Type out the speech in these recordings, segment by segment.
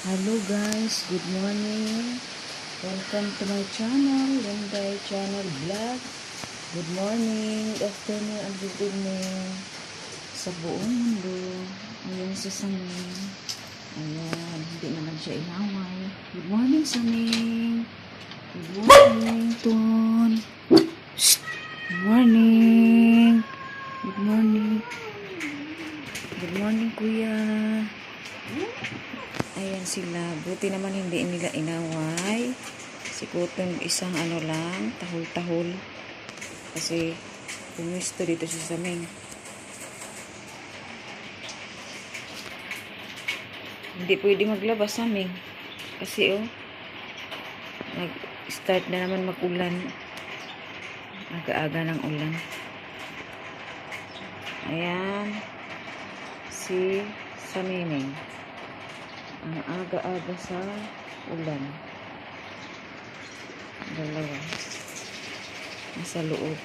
Hello guys, good morning. Welcome to my channel, Lenday Channel Vlog. Good morning, good afternoon, and good evening sa buong mundo. Ayan si Saming. Ayan, hindi naman siya inaway. Good morning, Saming. Good morning, Ton. Shh. Good morning. Good morning. Good morning, Kuya. Ayan sila. Buti naman hindi nila inaway. Si Kuton isang lang, tahol-tahol. Kasi pumisto dito si Saming. Hindi pwede maglabas Saming. Kasi nag-start na naman mag-ulan. Aga-aga ng ulan. Ayan. Si Saming. Ang aga-aga sa ulan. Dalawa. Nasa loob.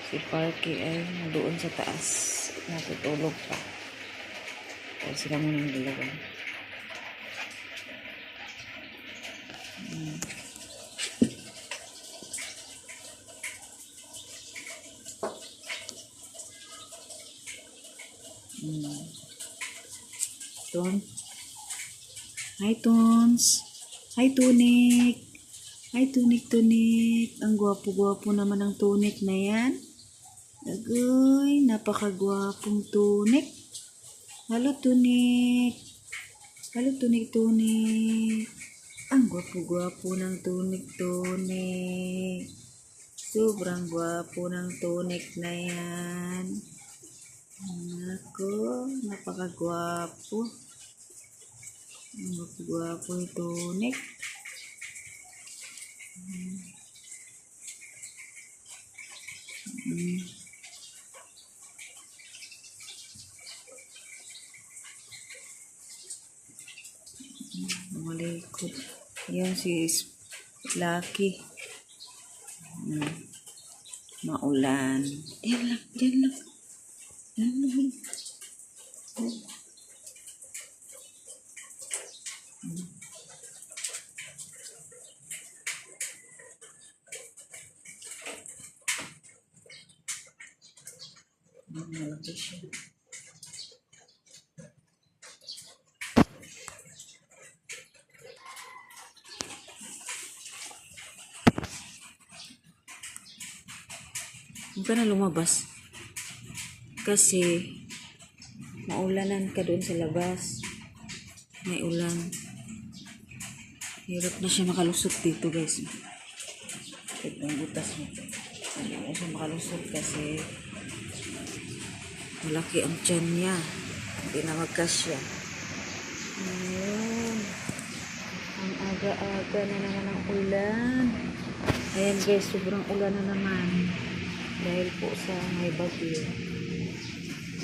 Si Parky ay doon sa taas. Natutulog pa. Kaya sila muna ng dalawa. Ton. Hi, Tons. Hi, Tunik. Hi, Tunik. Ang gwapo-gwapo naman ng Tunik na yan. Agoy, napakagwapong Tunik. Halo, Tunik. Halo, Tunik. Ang gwapo-gwapo ng Tunik. Sobrang gwapo ng Tunik na yan. Ako, napakagwapo. Ang gwapo ni Tunik. Malikot. Yan si Lucky. Maulan. Diyan lang. Malaki siya. Huwag ka na lumabas. Kasi maulanan ka doon sa labas. May ulan. Hirap na siya makalusot dito guys. Ito ang butas mo. Hindi na siya makalusot kasi malaki ang tiyan niya. Hindi na magkasya. Ayan. Ang aga-aga na naman ang ulan. Ayan guys, sobrang ulan na naman. Dahil po sa may bagyo.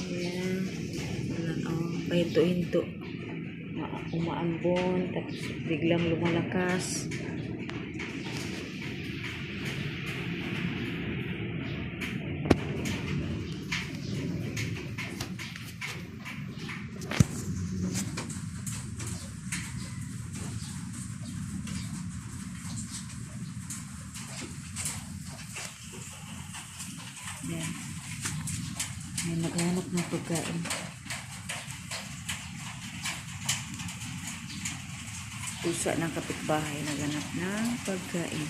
Ayan. Ulan pahinto-hinto. Umaambon. Tapos biglang lumalakas. Ayan. Ayan, naghanap ng pagkain. Pusa ng kapitbahay, naghanap ng pagkain.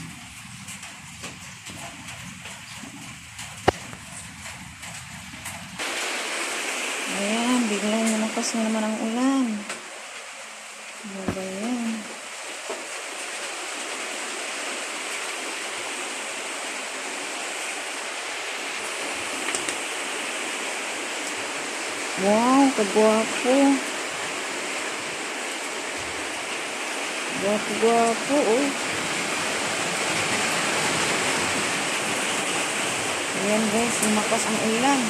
Ayan, biglang lumakas na naman ang ulan. Ano ba yan? Wow, kagwapo. Gwapo, Ayan guys, lumakas ang ulan.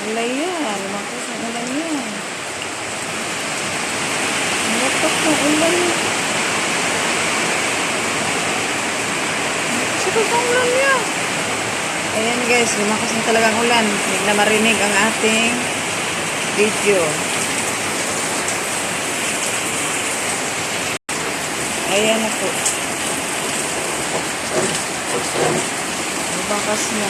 Ulay yan, lumakas ang ulan yan. Lumakas ang ulan. Lumakas ang ulan yan. Ayan guys, lumakas na talagang ulan. Hindi na marinig ang ating video. Ayan na po. Bakas na.